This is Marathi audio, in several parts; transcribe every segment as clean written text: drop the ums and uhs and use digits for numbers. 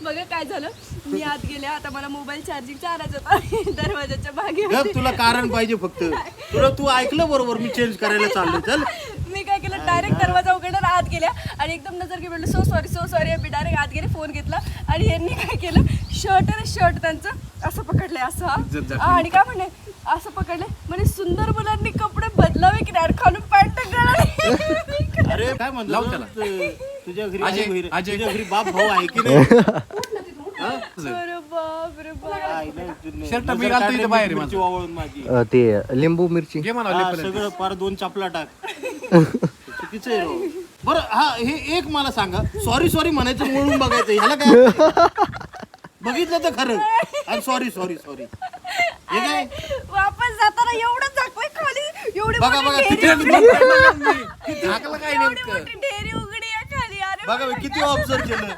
बघा काय झालं, मी आत गेले, आता मला मोबाईल चार्जिंग चारायचं होता दरवाजाच्या मागे गप, तुला कारण पाहिजे फक्त. तू ऐकलं बरोबर, मी चेंज करायला चाललो. चल, मी काय केलं, डायरेक्ट दरवाजा उघडला, आत गेल्या आणि एकदम नजर घेऊन सो सॉरी मी डायरेक्ट आत गेले, फोन घेतला आणि यांनी काय केलं, शर्ट त्यांचं असं पकडलंय असं, आणि काय म्हणे असं पकडले म्हणे सुंदर मुलांनी कपडे बदलावे की नाही, खालून पॅन्ट गळाली. अरे काय म्हणलं तुझ्या घरी बाप भाऊ आहे की नाही? अरे बाप रे बाप. शर्ट मी घालतो इथे बाहेर आहे माझं. वावळून माझी ते लिंबू मिरची घे म्हणा हा, सगळं पार 2 चपला टाक. चुकीचं आहे राव. बरं हा, हे एक मला सांगा, सॉरी म्हणायचं म्हणून बघायचं ह्याला काय? बघितलं तर खरं आणि सॉरी हे काय? वापस जाताना एवढं दाखवाय खाली, एवढी बघा मोठी किती ढेरी टाकलं काय एवढी नेमकं मोठी ढेरी उघडी आहे खाली. अरे बघा किती ऑब्झर्व केलं,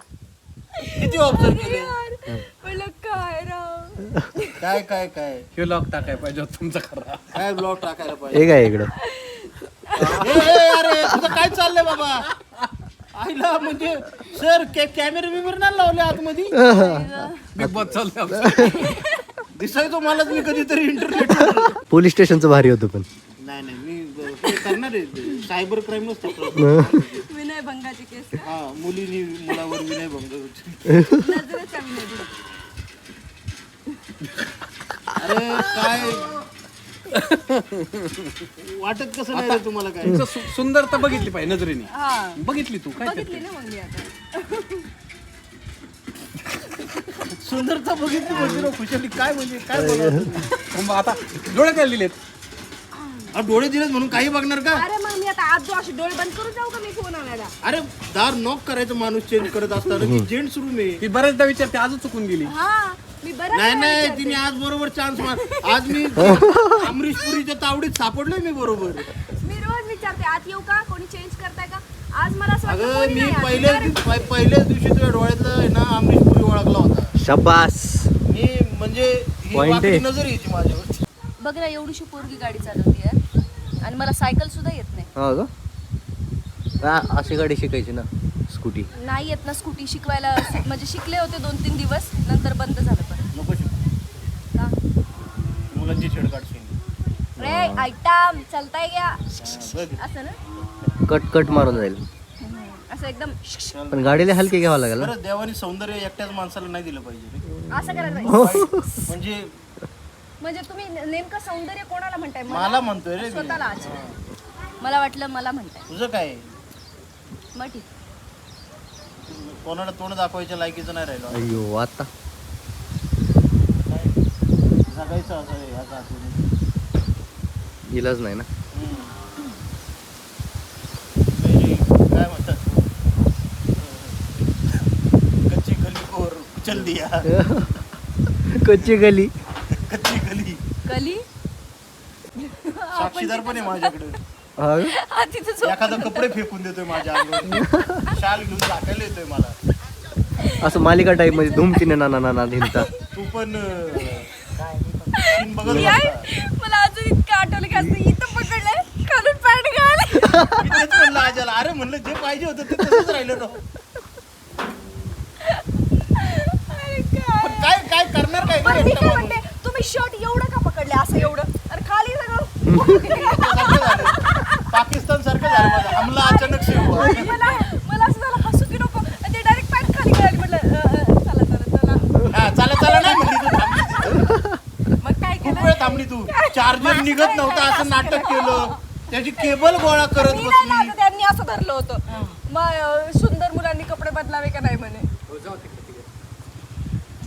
किती ऑब्झर्व केलं. यार, म्हणलं काय राव. काय हे लॉक टाकाय पाहिजे होतं तुमचा खरा. काय ब्लॉग टाकायला पाहिजे. हे काय इकडं अरे तुझं काय चाललंय बाबा? आईला म्हणजे सर कॅमेरे बिमेरे नाही लावले आतमध्ये? बिग बॉस चाललंय आमचं. दिसायचो मलाच मी कधीतरी इंटरनेट. पोलीस स्टेशनचं भारी होतं पण. नाही मी ते करणार आहे, सायबर क्राईम नसतं. विनयभंगाची केस, हा, मुलीनी मुलावर विनयभंग होते. नजरेचा विनयभंग. अरे काय वाटत कसं नाही रे तुम्हाला काय? तुमचं सुंदरता बघितली पाहिजे नजरेने. हा बघितली तू काय बघितली ना मग मी आता. सुंदरता बघितली म्हणजे ना खुशाली काय म्हणजे काय बोलावं? मग आता डोळे काय लिहिलेत? डोळे दिलेत म्हणून काही बघणार का? अरे मग मी आता आज जो असे डोळे बंद करून जाऊ का मी फोन आणायला? अरे दार नॉक करायचं माणूस चेंज करत असताना की जेंट्स रूम आहे. ती बऱ्याचदा विचारते, आजच चुकून गेली. हा मी बरं नाही तिने आज बरोबर चान्स मार. आज मी अमरीश पुरीच्या तावडीत सापडलोय मी बरोबर. मी रोज विचारते आत येऊ का, कोणी चेंज करताय का? आज मला असं वाटलं अगं कोणी मी नाही आत. पहिल्याच दिवशी तुझ्या डोळ्यातलं आहे ना अमरीश पुरी ओळखला होता. शाबास. मी म्हणजे ही Point वाकडी आहे. नजर यायची माझ्यावर. बघ ना, एवढीशी पोरगी गाडी चालवते यार, आणि मला सायकल सुद्धा येत नाही. हो का? अशी गाडी शिकायची ना, स्कूटी. नाही येत ना स्कूटी शिकवायला, म्हणजे शिकले होते 2-3 दिवस, नंतर बंद झालं परत. नको शिकू. का? मुलांची छेड काढशील. रे आयटम चलताय गया बघ. असं ना, कट मारून जाईल. असं एकदम पण गाडीला हलके घ्यावं लागेल ना. बरं देवाने सौंदर्य एकट्याच माणसाला नाही दिलं पाहिजे रे. असं करायला पाहिजे. म्हणजे म्हणजे तुम्ही नेमकं सौंदर्य कोणाला म्हणताय? मला म्हणतोय रे मी. स्वतःला. अच्छा, मला वाटलं मला म्हणताय. तुझं काय मग ठीक. कोणाला तोंड दाखवायच्या लायकीचं नाही राहिलं. अय्यो आता जगायचं असं आहे ह्या जातीने. इलाज नाही ना. काय म्हणतात, कच्ची गली और चल दिया. कच्ची गली. कच्ची गली कली साक्षीदार पण आहे माझ्याकडे. हा का? हा, तिथं झोप. एखादा कपडे फेकून देतोय माझ्या अंगावर, शाल घेऊन टाकायला येतोय मला. असं मालिका टाईप मध्ये धुमतीने ना धिंता. तू पण सीन बघत यार, होता. मला अजून इतकं आठवलं की असं इथं पकडलंय, खालून पॅन्ट गळाली. मी तेच म्हणलं आजाला, अरे म्हणलं जे पाहिजे होतं ते तसंच राहिलं राव. अरे काय. पण काय करणार काय पण मी एकटा काय माणूस? म्हणते, तुम्ही शर्ट एवढं का पकडले असं एवढं, अरे खाली सगळं. सारखं झालं. पाकिस्तान सारखं झालं माझं. हमला अचानक से हुआ. आणि मला असं झालं हसू की नको, आणि ते डायरेक्ट पॅन्ट खाली गळाली. म्हटलं चला हा चला नाही म्हणली तू, थांबली. मग काय खूप केलं? वेळ थांबली तू. चार्जर निघत नव्हता असं नाटक केलं, त्याची केबल गोळा करत मी नाही बसली. लावलं, त्यांनी असं धरलं होतं. मग सुंदर मुलांनी कपडे बदलावे का नाही म्हणे.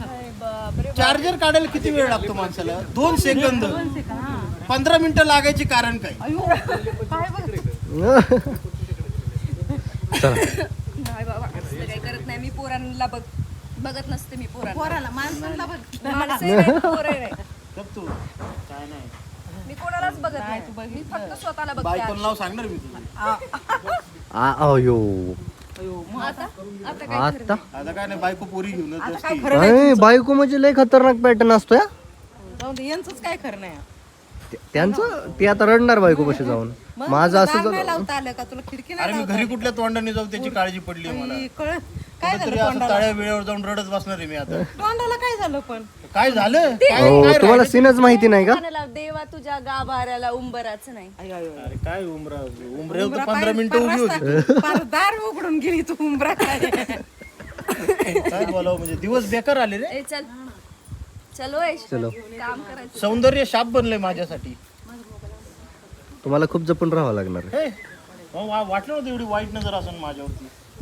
अरे बापरे बाप. चार्जर काढायला किती वेळ लागतो माणसाला? 2 सेकंद. 15 मिनिटं लागायची कारण काय? काय बघ. चला. नाही बाबा, असं काही करत नाही मी. पोरांना बघत नसते मी. पोराला माणसांना बघ. माणसं नाही, पोरं नाही. गप तू. काय नाही. मी कोणालाच बघत नाही. मी फक्त स्वतःला बघते. बायकोला नाव सांगणार मी तुला. अयो आता आता काय आता आता काय नाही, बायको पोरी घेऊनच असते. अरे, बायको म्हणजे लय खतरनाक पॅटर्न असतो या. यांचंच काय खरं नाही. त्यांचं ते आता रडणार बायको कशी जाऊन. माझं असं नाही लावता आलं का तुला? खिडकी अरे मी घरी कुठल्या तोंडाने जाऊ त्याची काळजी पडली आहे मला. कळ कुठेतरी असं ताळ्या वेळेवर जाऊन रडत बसणार आहे मी आता. तोंडाला काय झालं पण काय झालं हो तुम्हाला सीनच माहिती नाही का म्हणाला, देवा तुझ्या गाभाऱ्याला उंबराच नाही. अयो, अयो, अयो. अरे काय उमरे 15 मिनिटं उभी होती. पार दार उघडून गेली तू उंबरा काय काय बोलावं म्हणजे दिवस बेकार आले रे. ए चल चलो ए चलो काम करायचं. सौंदर्य शाप बनलंय माझ्यासाठी. तुम्हाला खूप जपून राहावं लागणार हे वाटलं नव्हतं एवढी वाईट नजर असेल माझ्यावरती.